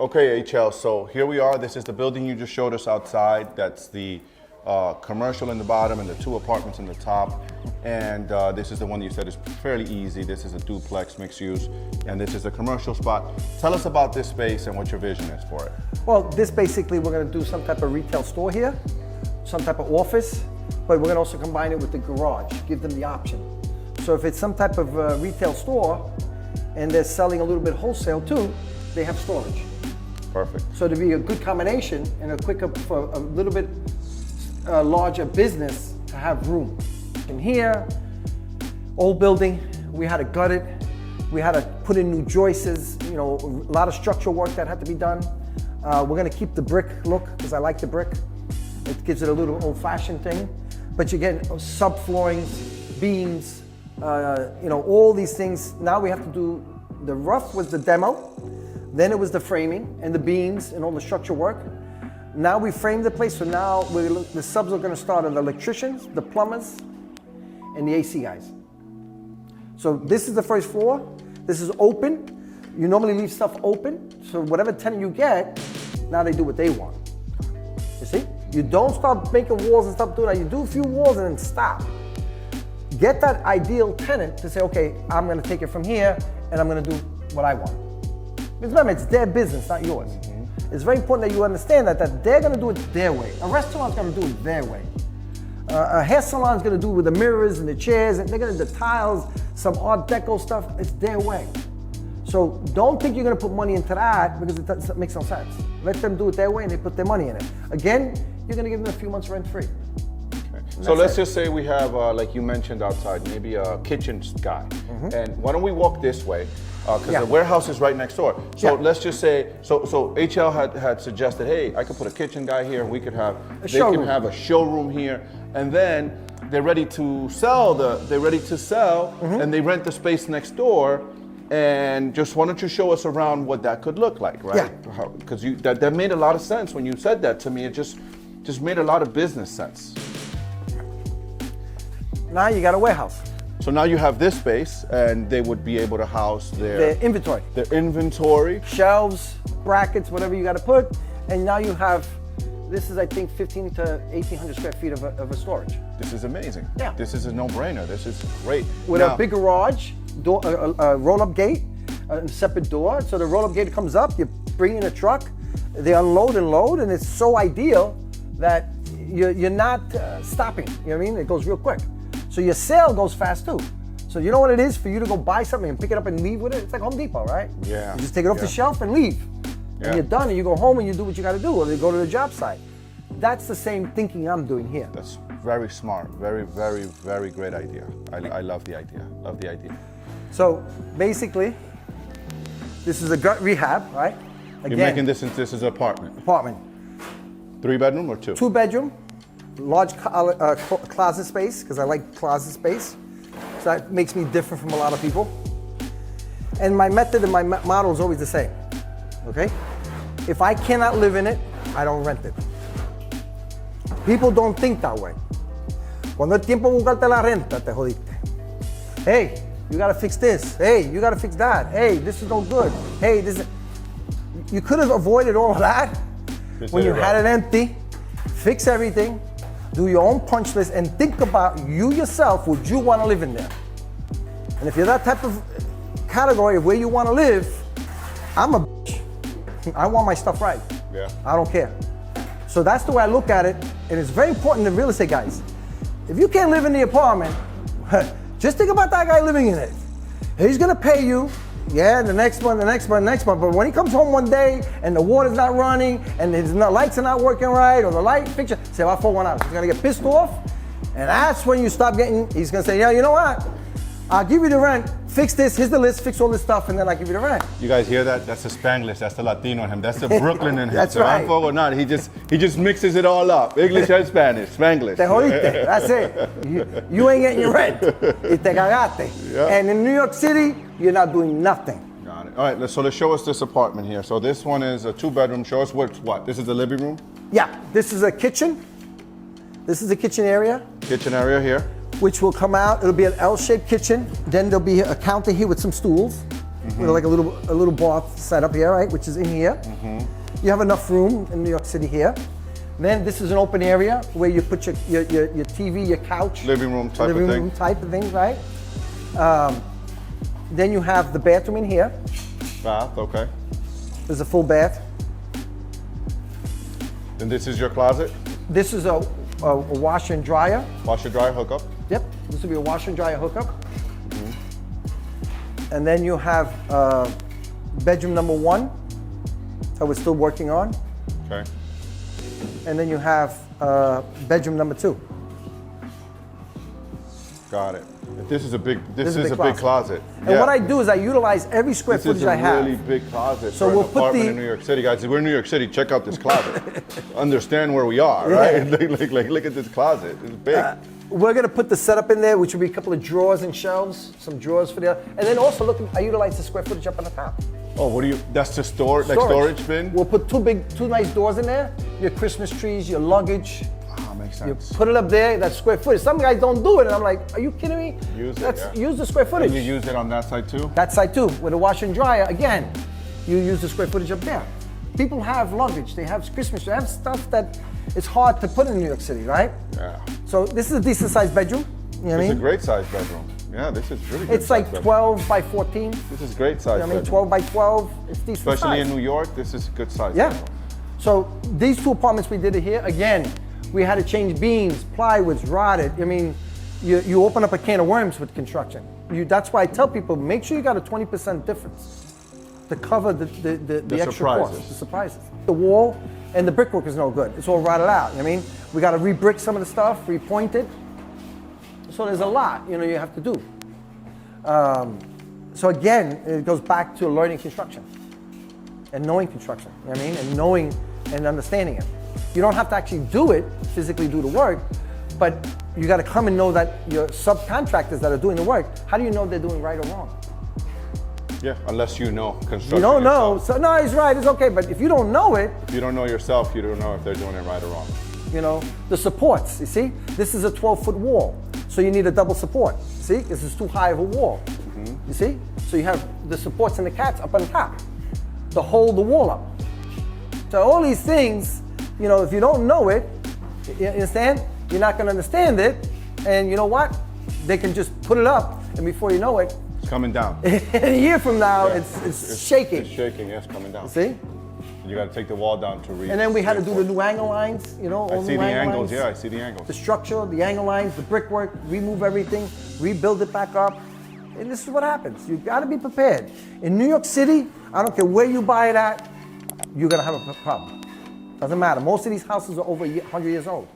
Okay, HL, so here we are. This is the building you just showed us outside. That's the commercial in the bottom and the 2 apartments in the top. And this is the one you said is fairly easy. This is a duplex mixed use, and this is a commercial spot. Tell us about this space and what your vision is for it. Well, this basically, we're gonna do some type of retail store here, some type of office, but we're gonna also combine it with the garage, give them the option. So if it's some type of retail store and they're selling a little bit wholesale too, they have storage. Perfect. So to be a good combination and a quicker, for a little bit larger business to have room. In here, old building, we had to gut it. We had to put in new joists, you know, a lot of structural work that had to be done. We're gonna keep the brick look, because I like the brick. It gives it a little old-fashioned thing. But you get subfloorings, beams, you know, all these things. Now we have to do, the rough was the demo, then it was the framing and the beams and all the structural work. Now we framed the place, so now the subs are gonna start on the electricians, the plumbers, and the AC guys. So this is the first floor. This is open. You normally leave stuff open, so whatever tenant you get, now they do what they want. You see? You don't start making walls and stuff doing that. You do a few walls and then stop. Get that ideal tenant to say, okay, I'm gonna take it from here and I'm gonna do what I want. Because remember, it's their business, not yours. It's very important that you understand that they're gonna do it their way. A restaurant's gonna do it their way. A hair salon's gonna do it with the mirrors and the chairs, and they're gonna do the tiles, some Art Deco stuff. It's their way. So don't think you're gonna put money into that, because it doesn't make no sense. Let them do it their way and they put their money in it. Again, you're gonna give them a few months rent free. So let's just say we have, like you mentioned outside, maybe a kitchen guy. And why don't we walk this way? Because the warehouse is right next door. So let's just say, so HL had suggested, hey, I could put a kitchen guy here, and we could have, they can have a showroom here, and then they're ready to sell, and they rent the space next door. And just why don't you show us around what that could look like, right? Yeah. Because that made a lot of sense when you said that to me. It just made a lot of business sense. Now you got a warehouse. So now you have this space, and they would be able to house their inventory. Their inventory. Shelves, brackets, whatever you got to put. And now you have, this is I think 15 to 1,800 square feet of a storage. This is amazing. Yeah. This is a no-brainer. This is great. With a big garage, door, a roll-up gate, a separate door. So the roll-up gate comes up, you bring in a truck, they unload and load, and it's so ideal that you're not stopping. You know what I mean? It goes real quick. So your sale goes fast too. So you know what it is for you to go buy something and pick it up and leave with it? It's like Home Depot, right? Yeah. You just take it off the shelf and leave. And you're done, and you go home and you do what you got to do, or you go to the job site. That's the same thinking I'm doing here. That's very smart. Very, very, very great idea. I love the idea. Love the idea. So basically, this is a gut rehab, right? Again, You're making this into this is an apartment. Apartment. 3-bedroom or 2? 2-bedroom, large closet space, because I like closet space. So that makes me different from a lot of people. And my method and my model is always the same, okay? If I cannot live in it, I don't rent it. People don't think that way. Cuando es tiempo de buscarte la renta, te jodiste. Hey, you gotta fix this. Hey, you gotta fix that. Hey, this is no good. Hey, this is... You could have avoided all of that when you had it empty. Fix everything, do your own punch list, and think about you yourself, would you want to live in there? And if you're that type of category of where you want to live, I'm a bitch. I want my stuff right. Yeah. I don't care. So that's the way I look at it, and it's very important to real estate guys. If you can't live in the apartment, just think about that guy living in it. He's gonna pay you, the next one, but when he comes home one day and the water's not running and his lights are not working right, or the light fixture, say, well, for 1 hour. He's gonna get pissed off, and that's when you stop getting, he's gonna say, yeah, you know what? I'll give you the rent, fix this, here's the list, fix all this stuff, and then I'll give you the rent. You guys hear that? That's the Spanglish, that's the Latino in him, that's the Brooklyn in him. That's right. Or not, he just mixes it all up. English and Spanish, Spanglish. Te jodiste, that's it. You ain't getting your rent. Y te cagaste. Yeah. And in New York City, you're not doing nothing. Got it. All right, so let's show us this apartment here. So this one is a 2-bedroom. Show us what? This is the living room? Yeah, this is a kitchen. This is the kitchen area. Kitchen area here. Which will come out, it'll be an L-shaped kitchen. Then there'll be a counter here with some stools. with like a little bath setup here, right, which is in here. You have enough room in New York City here. Then this is an open area where you put your TV, your couch. Living room type of thing, right? Then you have the bathroom in here. Bath, okay. There's a full bath. And this is your closet? This is a washer and dryer. Washer dryer hookup? Yep, this will be a washer and dryer hookup. And then you have bedroom number 1 that we're still working on. Okay. And then you have bedroom number 2. Got it. This is a big closet. And what I do is I utilize every square footage I have. This is a really big closet so for we'll an apartment in New York City. Guys, if we're in New York City, check out this closet. Understand where we are, right? Look at this closet. It's big. We're gonna put the setup in there, which will be a couple of drawers and shelves, some drawers for the other. And then also look, I utilize the square footage up on the top. Oh, that's the storage bin? We'll put two nice doors in there. Your Christmas trees, your luggage. Ah, makes sense. You put it up there, that's square footage. Some guys don't do it, and I'm like, are you kidding me? Use the square footage. And you use it on that side too? That side too, with a washer and dryer, again, you use the square footage up there. People have luggage, they have Christmas, they have stuff that it's hard to put in New York City, right? Yeah. So this is a decent sized bedroom. You know what I mean? It's a great sized bedroom. Yeah, this is really good. It's like 12 by 14. This is great size. You know what I mean? 12 by 12. It's decent Especially size. in New York, this is a good size. Yeah. bedroom. So these 2 apartments we did it here, again, we had to change beams, plywoods, rotted. I mean, you open up a can of worms with construction. That's why I tell people, make sure you got a 20% difference to cover the extra costs, the surprises. The wall and the brickwork is no good. It's all rotted out. You know what I mean? We got to re-brick some of the stuff, repoint it. So there's a lot, you have to do. So again, it goes back to learning construction and knowing construction, you know what I mean? And knowing and understanding it. You don't have to actually do it, physically do the work, but you got to come and know that your subcontractors that are doing the work, how do you know they're doing right or wrong? Yeah, unless you know construction. You don't know, yourself. so no, it's right, it's okay, but if you don't know it. If you don't know yourself, you don't know if they're doing it right or wrong. The supports, you see? This is a 12-foot wall, so you need a double support. See, this is too high of a wall. You see? So you have the supports and the cats up on top to hold the wall up. So all these things, if you don't know it, you understand? You're not gonna understand it, and you know what? They can just put it up, and before you know it, it's coming down. a year from now, it's shaking. It's shaking, yes, coming down. See? You got to take the wall down to reach. And then we had to do the new angle lines, I see the angles, yeah, I see the angles. The structure, the angle lines, the brickwork, remove everything, rebuild it back up. And this is what happens. You got to be prepared. In New York City, I don't care where you buy it at, you're going to have a problem. Doesn't matter. Most of these houses are over 100 years old.